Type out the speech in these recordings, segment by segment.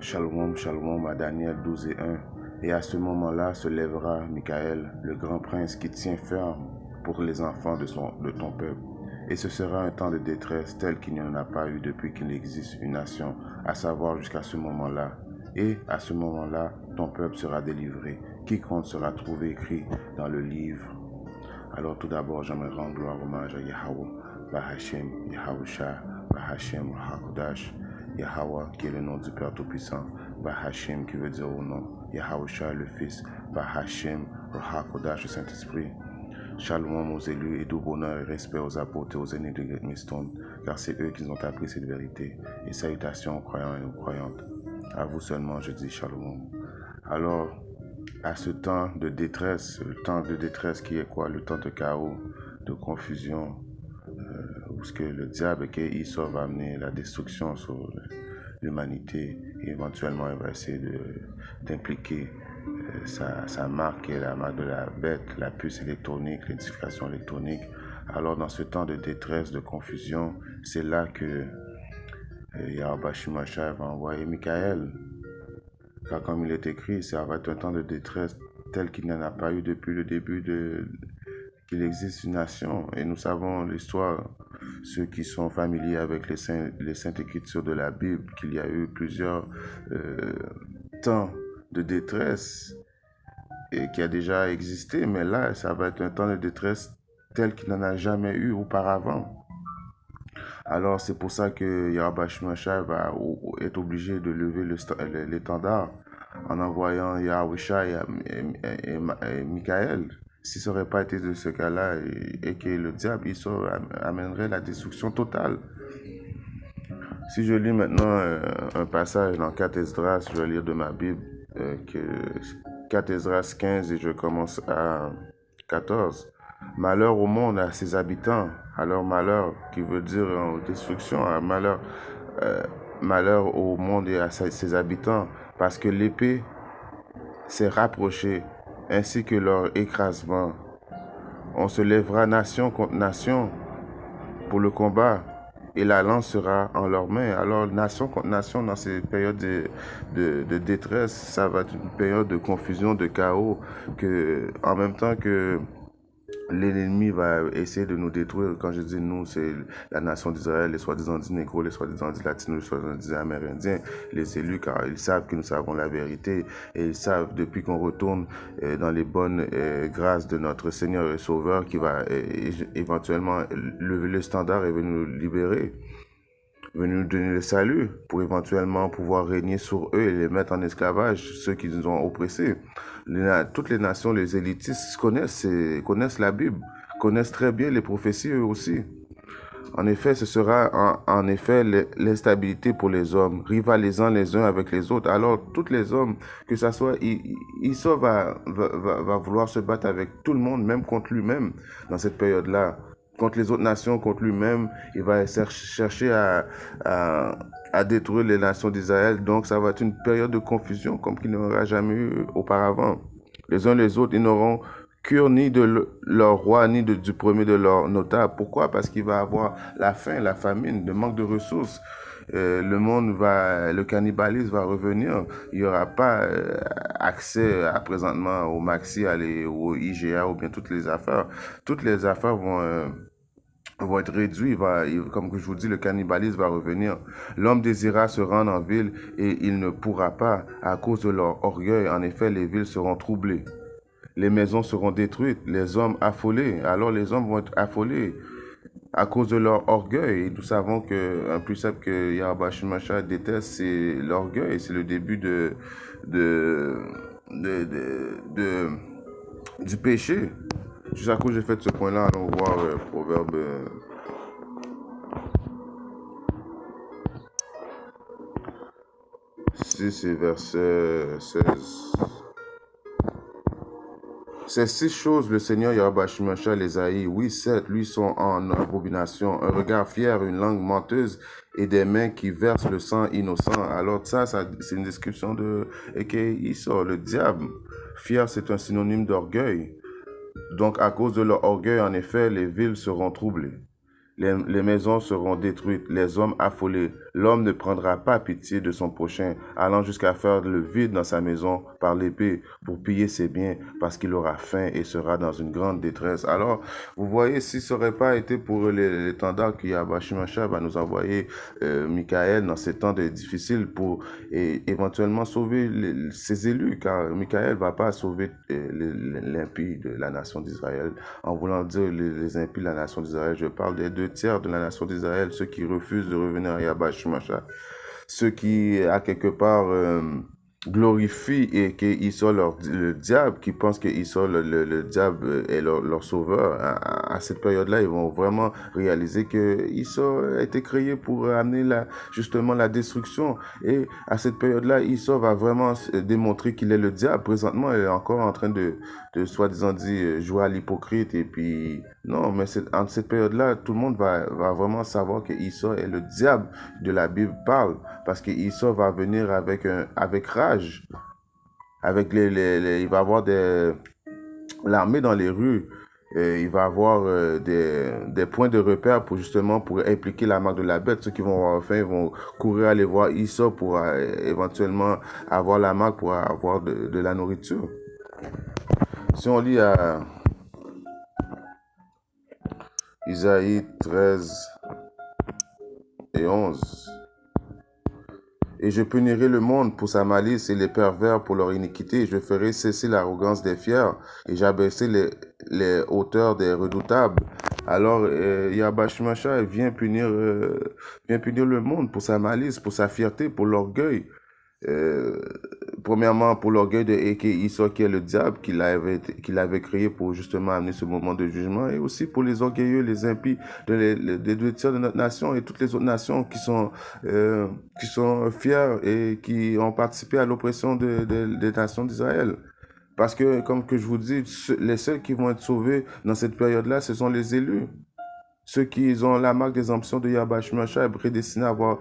Shalom, shalom à Daniel 12 et 1. Et à ce moment-là se lèvera Michael, le grand prince qui tient ferme pour les enfants de ton peuple. Et ce sera un temps de détresse tel qu'il n'y en a pas eu depuis qu'il existe une nation, à savoir jusqu'à ce moment-là. Et à ce moment-là, ton peuple sera délivré. Quiconque sera trouvé écrit dans le livre. Alors tout d'abord, j'aimerais rendre gloire hommage à Yahweh, Bahashem, Yahusha, Bahashem, Hakodash, Yahweh qui est le nom du Père Tout-Puissant, Bahashem qui veut dire au nom, Yahusha le Fils, Bahashem, Hakodash le Saint-Esprit. Shalom aux élus et tout bonheur et respect aux apôtres et aux aînés de Great Millstone, car c'est eux qui nous ont appris cette vérité. Et salutations aux croyants et aux croyantes. À vous seulement, je dis shalom. Alors, à ce temps de détresse, le temps de détresse qui est quoi? Le temps de chaos, de confusion, où ce que le diable et Esau va amener la destruction sur l'humanité et éventuellement il va essayer d'impliquer sa marque qui est la marque de la bête, la puce électronique, l'édification électronique. Alors dans ce temps de détresse, de confusion, c'est là que Yahweh Shimashai va envoyer Michael. Car comme il est écrit, ça va être un temps de détresse tel qu'il n'y en a pas eu depuis le début qu'il existe une nation. Et nous savons l'histoire, ceux qui sont familiers avec les saintes écritures de la Bible, qu'il y a eu plusieurs temps de détresse et qui a déjà existé. Mais là, ça va être un temps de détresse tel qu'il n'en a jamais eu auparavant. Alors c'est pour ça que Yahweh Shemashai va être obligé de lever l'étendard en envoyant Yahweh et Michael. Si ce n'aurait pas été de ce cas-là et que le diable amènerait la destruction totale. Si je lis maintenant un passage dans 4 Esdras, je vais lire de ma Bible, 4 Esdras 15 et je commence à 14. Malheur au monde à ses habitants, à leur malheur, qui veut dire destruction, malheur au monde et à ses habitants, parce que l'épée s'est rapprochée, ainsi que leur écrasement. On se lèvera nation contre nation pour le combat, et la lance sera en leurs mains. Alors, nation contre nation, dans ces périodes de détresse, ça va être une période de confusion, de chaos, en même temps que l'ennemi va essayer de nous détruire. Quand je dis nous, c'est la nation d'Israël, les soi-disant dits négros, les soi-disant dits latinos, les soi-disant dits amérindiens, les élus, car ils savent que nous savons la vérité et ils savent depuis qu'on retourne dans les bonnes grâces de notre Seigneur et Sauveur qui va éventuellement lever le standard et venir nous libérer, venir nous donner le salut pour éventuellement pouvoir régner sur eux et les mettre en esclavage, ceux qui nous ont oppressés. Toutes les nations, les élitistes connaissent la Bible, connaissent très bien les prophéties eux aussi. En effet, ce sera en effet l'instabilité pour les hommes, rivalisant les uns avec les autres. Alors, tous les hommes, que ça soit, Esau va vouloir se battre avec tout le monde, même contre lui-même, dans cette période-là. Contre les autres nations, contre lui-même, il va chercher à détruire les nations d'Israël. Donc, ça va être une période de confusion comme qu'il n'y aura jamais eu auparavant. Les uns les autres, ils n'auront cure ni de leur roi, ni du premier de leur notable. Pourquoi? Parce qu'il va avoir la faim, la famine, le manque de ressources. Le cannibalisme va revenir. Il n'y aura pas accès à présentement au Maxi, au IGA ou bien toutes les affaires. Toutes les affaires vont être réduits. Comme je vous dis, le cannibalisme va revenir. L'homme désirera se rendre en ville et il ne pourra pas à cause de leur orgueil. En effet, les villes seront troublées. Les maisons seront détruites, les hommes affolés. Alors les hommes vont être affolés à cause de leur orgueil. Et nous savons qu'un précepte que Yahweh Shemashai déteste, c'est l'orgueil. C'est le début du péché. Juste à cause j'ai fait ce point-là, allons voir Proverbe 6 et verset 16. Ces 6 choses, le Seigneur Yahweh Shemashai les haït. Oui, 7, lui sont en abomination. Un regard fier, une langue menteuse et des mains qui versent le sang innocent. Alors ça c'est une description de Esau, le diable. Fier, c'est un synonyme d'orgueil. Donc à cause de leur orgueil, en effet, les villes seront troublées. les maisons seront détruites, les hommes affolés. L'homme ne prendra pas pitié de son prochain, allant jusqu'à faire le vide dans sa maison par l'épée pour piller ses biens, parce qu'il aura faim et sera dans une grande détresse. Alors, vous voyez, si ce n'aurait pas été pour l'étendard que Yahweh Shemashah va nous envoyer Michael dans ces temps difficiles pour éventuellement sauver ses élus, car Michael ne va pas sauver l'impie de la nation d'Israël. En voulant dire les impies de la nation d'Israël, je parle des 2 tiers de la nation d'Israël, ceux qui refusent de revenir à Yahweh Shemashah, ceux qui, à quelque part, glorifient et qu'ils sont le diable, qui pensent qu'ils sont le diable est leur sauveur. À cette période-là, ils vont vraiment réaliser que Esau a été créé pour amener justement la destruction. Et à cette période-là, Esau va vraiment démontrer qu'il est le diable. Présentement, il est encore en train de soi-disant dit jouer à l'hypocrite. Et puis, non, mais en cette période-là, tout le monde va vraiment savoir que Esau est le diable de la Bible parle. Parce que Esau va venir avec rage. Il va avoir l'armée dans les rues. Il va avoir des points de repère pour impliquer la marque de la bête. Ceux qui vont avoir faim, ils vont courir aller voir Esau pour éventuellement avoir la marque pour avoir de la nourriture. Si on lit à Isaïe 13 et 11, et je punirai le monde pour sa malice et les pervers pour leur iniquité. Je ferai cesser l'arrogance des fiers et j'abaisserai les hauteurs des redoutables. Alors, Yahweh Shemashah vient punir le monde pour sa malice, pour sa fierté, pour l'orgueil. Premièrement, pour l'orgueil de Esau, qui est le diable, qu'il avait créé pour justement amener ce moment de jugement, et aussi pour les orgueilleux, les impies des 2 tiers de notre nation et toutes les autres nations qui sont fiers et qui ont participé à l'oppression des nations d'Israël. Parce que, comme que je vous dis, les seuls qui vont être sauvés dans cette période-là, ce sont les élus. Ceux qui ont la marque des ambitions de Yahweh Shemashah prédestinés à avoir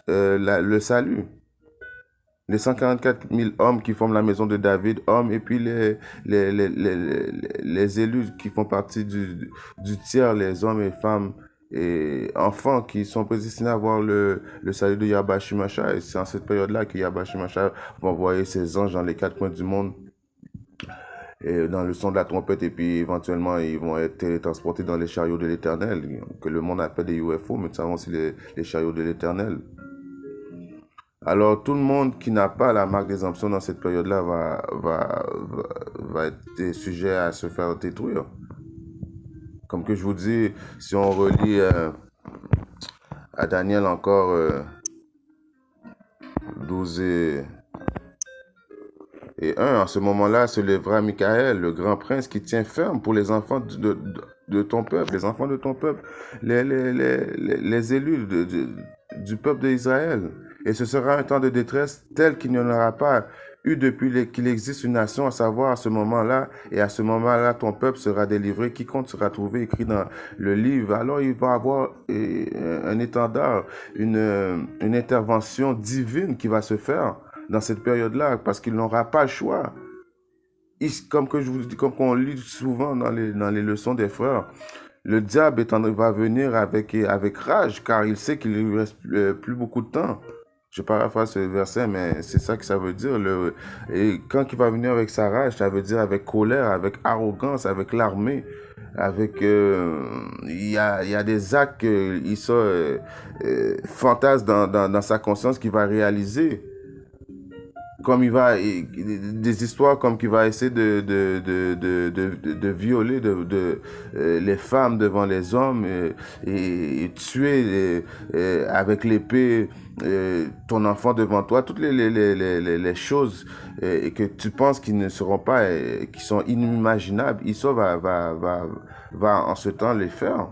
le salut. Les 144 000 hommes qui forment la maison de David, hommes, et puis les élus qui font partie du tiers, les hommes et femmes et enfants qui sont prédestinés à avoir le salut de Yahweh Shemashah. Et c'est en cette période-là que Yahweh Shemashah va envoyer ses anges dans les 4 coins du monde, et dans le son de la trompette, et puis éventuellement ils vont être télétransportés dans les chariots de l'Éternel, que le monde appelle des UFO, mais nous savons aussi les chariots de l'Éternel. Alors, tout le monde qui n'a pas la marque des ambitions dans cette période-là va être sujet à se faire détruire. Comme que je vous dis, si on relit à Daniel encore 12 et 1, en ce moment-là se lèvera Michael, le grand prince qui tient ferme pour les enfants de ton peuple, les enfants de ton peuple, les élus du peuple d'Israël. Et ce sera un temps de détresse tel qu'il n'y en aura pas eu depuis qu'il existe une nation, à savoir à ce moment-là, et à ce moment-là, ton peuple sera délivré, quiconque sera trouvé écrit dans le livre. Alors il va avoir un étendard, une intervention divine qui va se faire dans cette période-là, parce qu'il n'aura pas le choix. Comme que je vous dis, comme on lit souvent dans les leçons des frères, le diable va venir avec rage, car il sait qu'il ne lui reste plus beaucoup de temps. Je paraphrase ce verset, mais c'est ça que ça veut dire. Et quand il va venir avec sa rage, ça veut dire avec colère, avec arrogance, avec l'armée, avec il y a des actes qu'il fantasme dans sa conscience qu'il va réaliser. Comme des histoires comme qu'il va essayer de violer les femmes devant les hommes et tuer avec l'épée ton enfant devant toi, toutes les choses que tu penses qui ne seront pas, qui sont inimaginables, Esau va en ce temps les faire.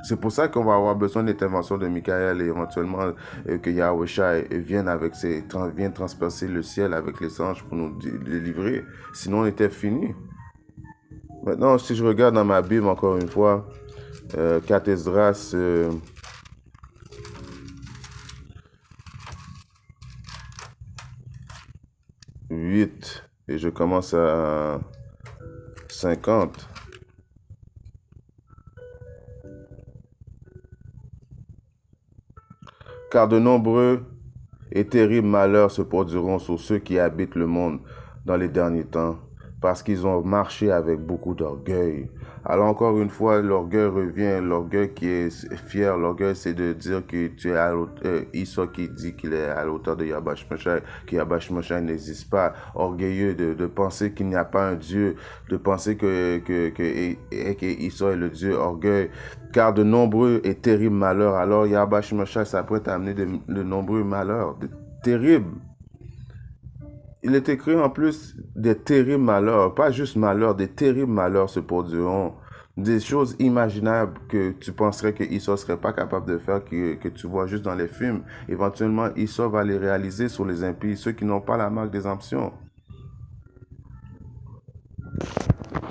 C'est pour ça qu'on va avoir besoin d'intervention de Michael et éventuellement que Yahushua vienne transpercer le ciel avec les anges pour nous délivrer. Sinon, on était fini. Maintenant, si je regarde dans ma Bible, encore une fois, 4 Esdras, 8, et je commence à 50. car de nombreux et terribles malheurs se produiront sur ceux qui habitent le monde dans les derniers temps, parce qu'ils ont marché avec beaucoup d'orgueil. Alors encore une fois, l'orgueil revient, l'orgueil qui est fier, l'orgueil c'est de dire que tu es à l'auteur, Issa qui dit qu'il est à l'auteur de Yabash Meshach, que Yabash Meshach n'existe pas, orgueilleux de penser qu'il n'y a pas un Dieu, de penser que Issa est le Dieu, orgueil, car de nombreux et terribles malheurs. Alors Yabash Meshach s'apprête à amener de nombreux malheurs, terribles. Il est écrit en plus des terribles malheurs, pas juste malheurs, des terribles malheurs se produiront. Des choses imaginables que tu penserais que Issa serait pas capable de faire, que tu vois juste dans les films. Éventuellement, Issa va les réaliser sur les impies, ceux qui n'ont pas la marque des emptions.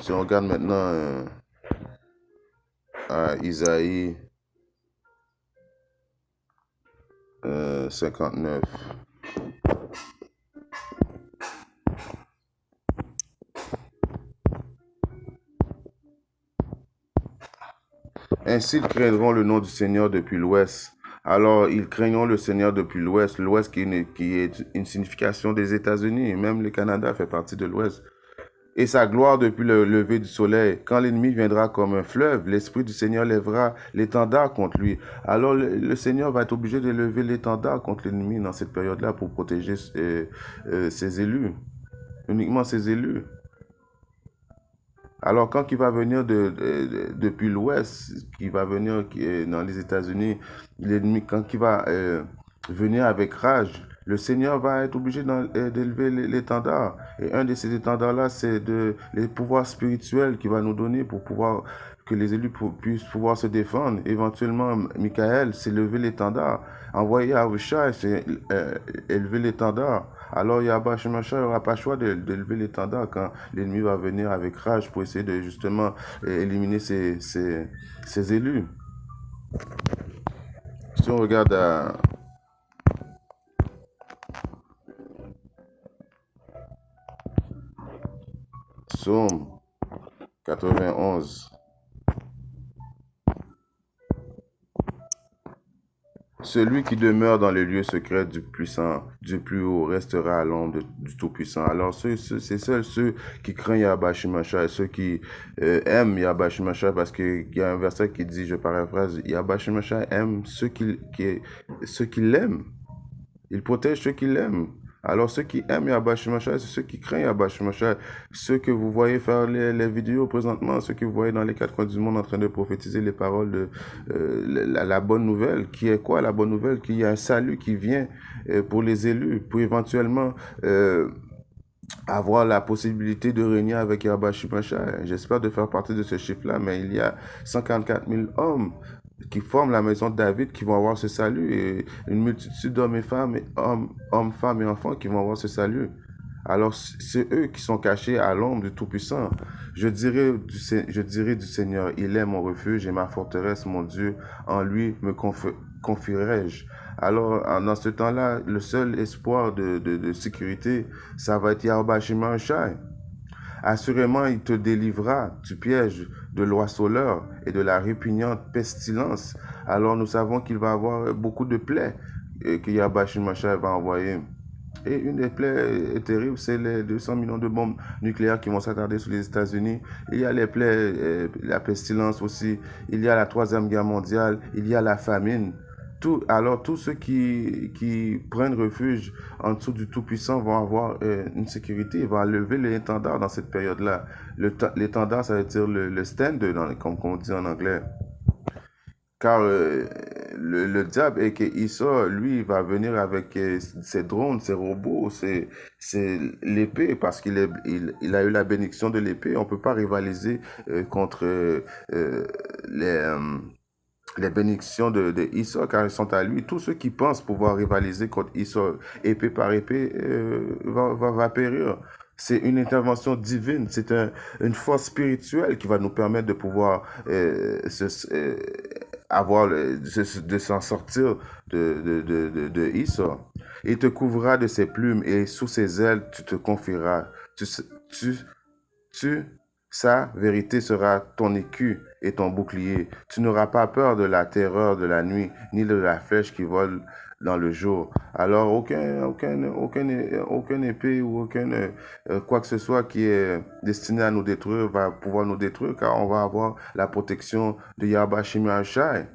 Si on regarde maintenant à Isaïe 59. Ainsi ils craindront le nom du Seigneur depuis l'Ouest. Alors, ils craignent le Seigneur depuis l'Ouest. L'Ouest qui est une signification des États-Unis. Même le Canada fait partie de l'Ouest. Et sa gloire depuis le lever du soleil. Quand l'ennemi viendra comme un fleuve, l'Esprit du Seigneur lèvera l'étendard contre lui. Alors, le Seigneur va être obligé de lever l'étendard contre l'ennemi dans cette période-là pour protéger ses élus. Uniquement ses élus. Alors, quand il va venir depuis l'Ouest, qui va venir dans les États-Unis, l'ennemi, quand il va venir avec rage, le Seigneur va être obligé d'élever l'étendard. Et un de ces étendards-là, c'est les pouvoirs spirituels qu'il va nous donner pour pouvoir que les élus puissent pouvoir se défendre. Éventuellement, Michael, c'est lever l'étendard. Envoyer Ahushai, c'est élever l'étendard. Alors Yahba Shemashah n'aura pas le choix d'élever l'étendard quand l'ennemi va venir avec rage pour essayer de justement éliminer ses élus. Si on regarde à Psaume 91, celui qui demeure dans les lieux secrets du puissant, du plus haut, restera à l'ombre du Tout-Puissant. Alors, c'est seuls ceux qui craignent Yahba Shemashah et ceux qui aiment Yahba Shemashah, parce qu'il y a un verset qui dit, je paraphrase, Yahba Shemashah aime ceux qui l'aiment. Il protège ceux qui l'aiment. Alors, ceux qui aiment Yahba Shemashah, c'est ceux qui craignent Yahba Shemashah. Ceux que vous voyez faire les vidéos présentement, ceux que vous voyez dans les quatre coins du monde en train de prophétiser les paroles de la bonne nouvelle. Qui est quoi la bonne nouvelle? Qu'il y a un salut qui vient pour les élus, pour éventuellement avoir la possibilité de régner avec Yahba Shemashah. J'espère de faire partie de ce chiffre-là, mais il y a 144 000 hommes qui forment la maison de David, qui vont avoir ce salut, et une multitude d'hommes et femmes, hommes, femmes et enfants qui vont avoir ce salut. Alors, c'est eux qui sont cachés à l'ombre du Tout-Puissant. Je dirais du Seigneur, il est mon refuge et ma forteresse, mon Dieu, en lui me confierai-je. Alors, dans ce temps-là, le seul espoir de sécurité, ça va être Yahba Shemashah. Assurément, il te délivrera du piège de l'oiseleur et de la répugnante pestilence. Alors nous savons qu'il va avoir beaucoup de plaies que Yahba Shemashah va envoyer. Et une des plaies terribles, c'est les 200 millions de bombes nucléaires qui vont s'attarder sur les États-Unis. Il y a les plaies, la pestilence aussi. Il y a la Troisième Guerre mondiale. Il y a la famine. Alors, tous ceux qui prennent refuge en dessous du Tout-Puissant vont avoir une sécurité. Ils vont lever l'étendard dans cette période-là. L'étendard, ça veut dire le stand, comme on dit en anglais. Car le diable et que Issa, lui, il va venir avec ses drones, ses robots, c'est l'épée, parce il a eu la bénédiction de l'épée. On peut pas rivaliser contre les bénédictions de Issa, car elles sont à lui. Tous ceux qui pensent pouvoir rivaliser contre Issa, épée par épée, va périr. C'est une intervention divine, c'est une force spirituelle qui va nous permettre de pouvoir de s'en sortir de Issa. Il te couvrira de ses plumes et sous ses ailes, tu te confieras. Sa vérité sera ton écu et ton bouclier. Tu n'auras pas peur de la terreur de la nuit, ni de la flèche qui vole dans le jour. Alors, aucune épée ou quoi que ce soit qui est destiné à nous détruire va pouvoir nous détruire, car on va avoir la protection de Yahweh Shai.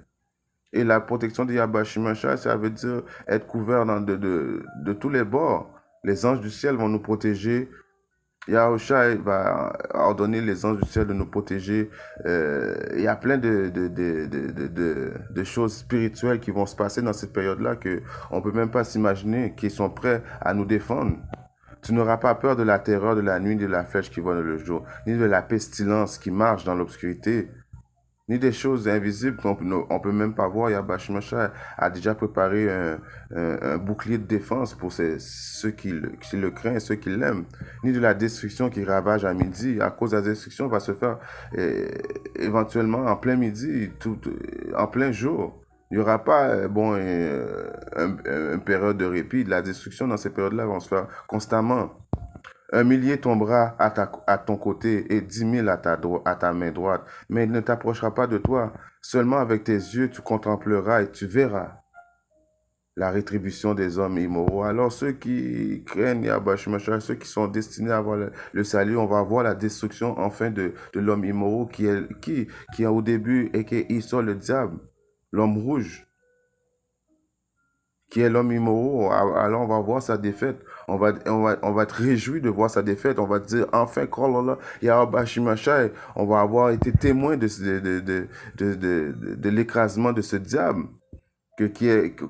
Et la protection de Yahweh Shai, ça veut dire être couvert de tous les bords. Les anges du ciel vont nous protéger. Yahushua va ordonner les anges du ciel de nous protéger. Il y a plein de choses spirituelles qui vont se passer dans cette période-là que on peut même pas s'imaginer, qui sont prêts à nous défendre. Tu n'auras pas peur de la terreur de la nuit, de la flèche qui vole le jour, ni de la pestilence qui marche dans l'obscurité, ni des choses invisibles qu'on peut même pas voir. Yahweh Shai a déjà préparé un bouclier de défense pour ceux qui le craignent, ceux qui l'aiment. Ni de la destruction qui ravage à midi. À cause de la destruction va se faire éventuellement en plein midi, en plein jour. Il n'y aura pas une période de répit. La destruction dans ces périodes-là vont se faire constamment. 1 millier tombera à ton côté et 10 000 à ta main droite, mais il ne t'approchera pas de toi. Seulement avec tes yeux, tu contempleras et tu verras la rétribution des hommes immoraux. Alors ceux qui craignent Yahweh Shai, ceux qui sont destinés à avoir le salut, on va voir la destruction enfin de l'homme immoraux qui est au début et qui est Esau le diable, l'homme rouge, qui est l'homme immoraux. Alors on va voir sa défaite. On va être réjoui de voir sa défaite. On va dire, enfin, Yahweh Shai, on va avoir été témoin de l'écrasement de ce diable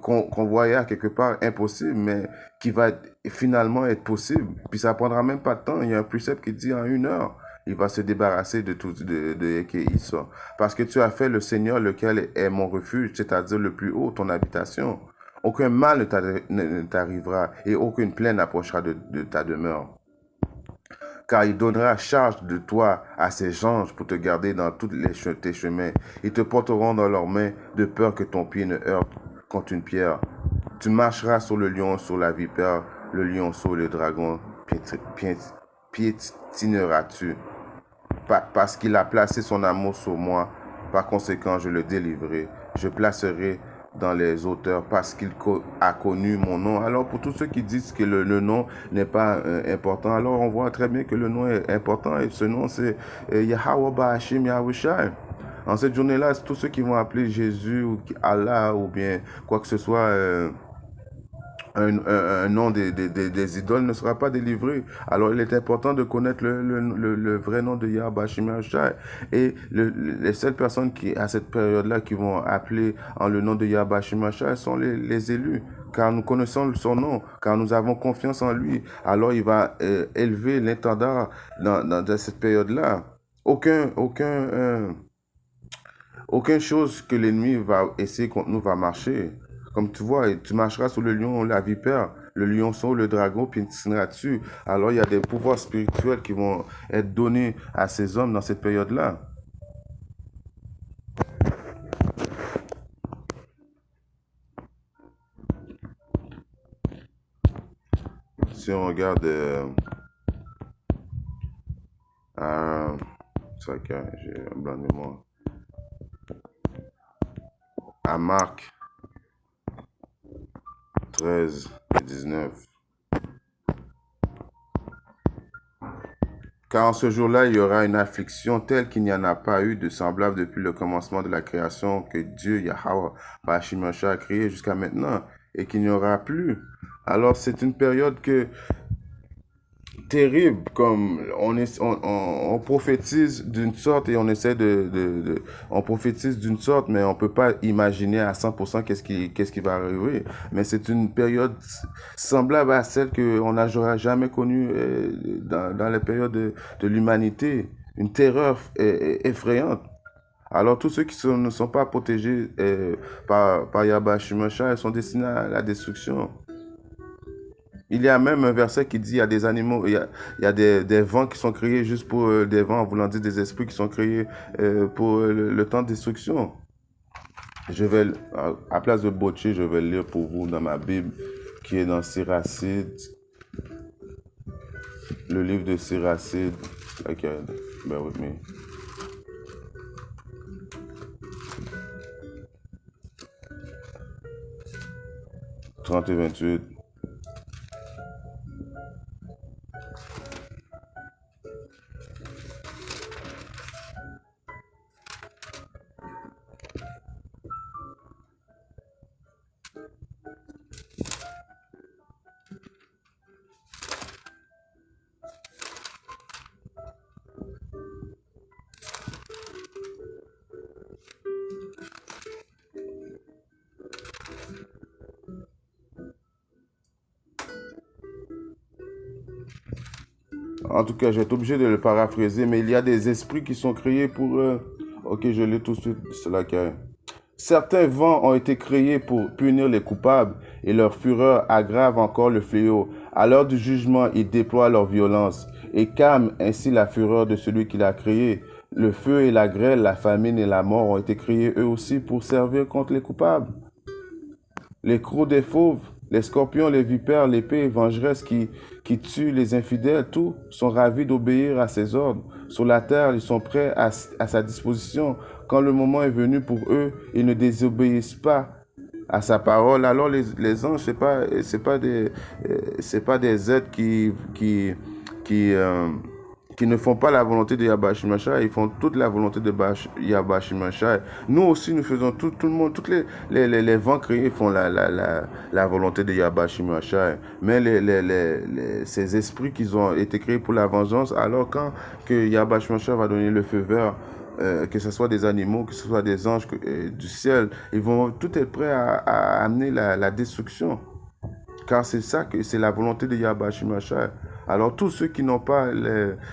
qu'on voyait à quelque part impossible, mais qui va finalement être possible. Puis ça prendra même pas de temps. Il y a un précepte qui dit en 1 heure, il va se débarrasser de tout de Isra. Parce que tu as fait le Seigneur, lequel est mon refuge, c'est-à-dire le plus haut, ton habitation. Aucun mal ne t'arrivera et aucune plaie n'approchera de ta demeure. Car il donnera charge de toi à ses anges pour te garder dans tous tes chemins. Ils te porteront dans leurs mains de peur que ton pied ne heurte contre une pierre. Tu marcheras sur le lion, sur la vipère, le lionceau, le dragon, piétineras-tu. Parce qu'il a placé son amour sur moi, par conséquent je le délivrerai. Je placerai dans les auteurs parce qu'il a connu mon nom. Alors pour tous ceux qui disent que le nom n'est pas important, alors on voit très bien que le nom est important et ce nom c'est Yahweh Ba'ashim Yahushai. En cette journée-là, tous ceux qui vont appeler Jésus ou Allah ou bien quoi que ce soit un nom des idoles ne sera pas délivré. Alors il est important de connaître le vrai nom de Yahweh Shai. Et les seules personnes qui, à cette période-là, qui vont appeler en le nom de Yahweh Shai sont les élus. Car nous connaissons son nom, car nous avons confiance en lui. Alors il va élever l'intendant dans cette période-là. Aucune chose que l'ennemi va essayer contre nous va marcher. Comme tu vois, tu marcheras sur le lion, la vipère, le lionceau, le dragon, puis tu tiendras dessus. Alors, il y a des pouvoirs spirituels qui vont être donnés à ces hommes dans cette période-là. Si on regarde... c'est vrai que j'ai un blanc de mémoire. À Marc 13 et 19. Car en ce jour-là, il y aura une affliction telle qu'il n'y en a pas eu de semblable depuis le commencement de la création que Dieu, Yahweh, Ba'ashimashah, a créé jusqu'à maintenant et qu'il n'y aura plus. Alors, c'est une période terrible, comme on prophétise d'une sorte et on essaie on prophétise d'une sorte, mais on peut pas imaginer à 100% qu'est-ce qui va arriver. Mais c'est une période semblable à celle qu'on n'a jamais connue dans les périodes de l'humanité. Une terreur effrayante. Alors tous ceux qui ne sont pas protégés par Yahweh Shai sont destinés à la destruction. Il y a même un verset qui dit il y a des animaux, il y a des vents qui sont créés juste pour des vents, voulant dire des esprits qui sont créés pour le temps de destruction. Je vais, à place de botcher, je vais lire pour vous dans ma Bible qui est dans Siracide, le livre de Siracide. Ok, bear with me. 30 et 28. En tout cas, j'ai été obligé de le paraphraser, mais il y a des esprits qui sont créés pour... Ok, je lis tout de suite, c'est là qu'il y a... Certains vents ont été créés pour punir les coupables, et leur fureur aggrave encore le fléau. À l'heure du jugement, ils déploient leur violence, et calment ainsi la fureur de celui qui l'a créé. Le feu et la grêle, la famine et la mort ont été créés eux aussi pour servir contre les coupables. Les crocs des fauves, les scorpions, les vipères, l'épée vengeresse qui tue les infidèles, tous sont ravis d'obéir à ses ordres. Sur la terre, ils sont prêts à sa disposition. Quand le moment est venu pour eux, ils ne désobéissent pas à sa parole. Alors les anges, c'est pas des êtres qui, qui ne font pas la volonté de Yahweh Shemashai, ils font toute la volonté de Yahweh Shemashai. Nous aussi, nous faisons tout le monde, tous les vents créés font la volonté de Yahweh Shemashai. Mais ces esprits qui ont été créés pour la vengeance, alors quand que Yahweh Shemashai va donner le feu vert, que ce soit des animaux, que ce soit des anges du ciel, ils vont tout être prêts à amener la destruction. Car c'est ça que c'est la volonté de Yahweh Shemashai. Alors tous ceux qui n'ont pas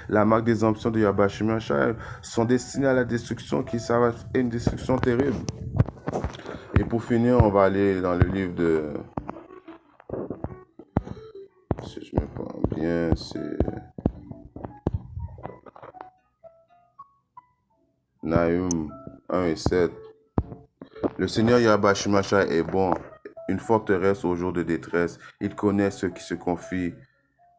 la marque des options de Yahweh Shemashai sont destinés à la destruction, ça va être une destruction terrible. Et pour finir, on va aller dans le livre de... Si je me prends bien, c'est... Nahum 1 et 7. Le Seigneur Yahweh Shemashai est bon, une forteresse au jour de détresse. Il connaît ceux qui se confient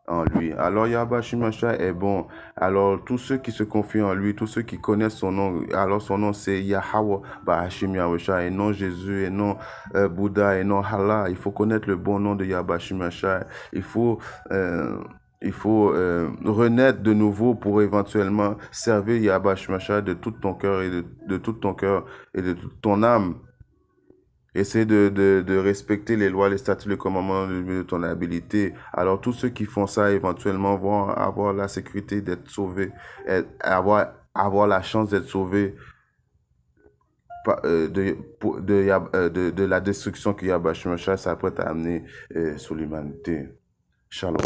en lui. Alors Yahweh Shemashai est bon. Alors tous ceux qui se confient en lui, tous ceux qui connaissent son nom, alors son nom c'est Yahweh Bahashim Yahushua, et non Jésus, et non Bouddha, et non Allah. Il faut connaître le bon nom de Yahweh Shemashai. Il faut renaître de nouveau pour éventuellement servir Yahweh Shemashai de tout ton cœur et de tout ton cœur et de toute ton âme. Essaie de respecter les lois, les statuts, les commandements de ton habilité. Alors tous ceux qui font ça éventuellement vont avoir la sécurité d'être sauvés, avoir la chance d'être sauvés de la destruction que Yahweh Shemashai s'apprête à amener sur l'humanité. Shalom.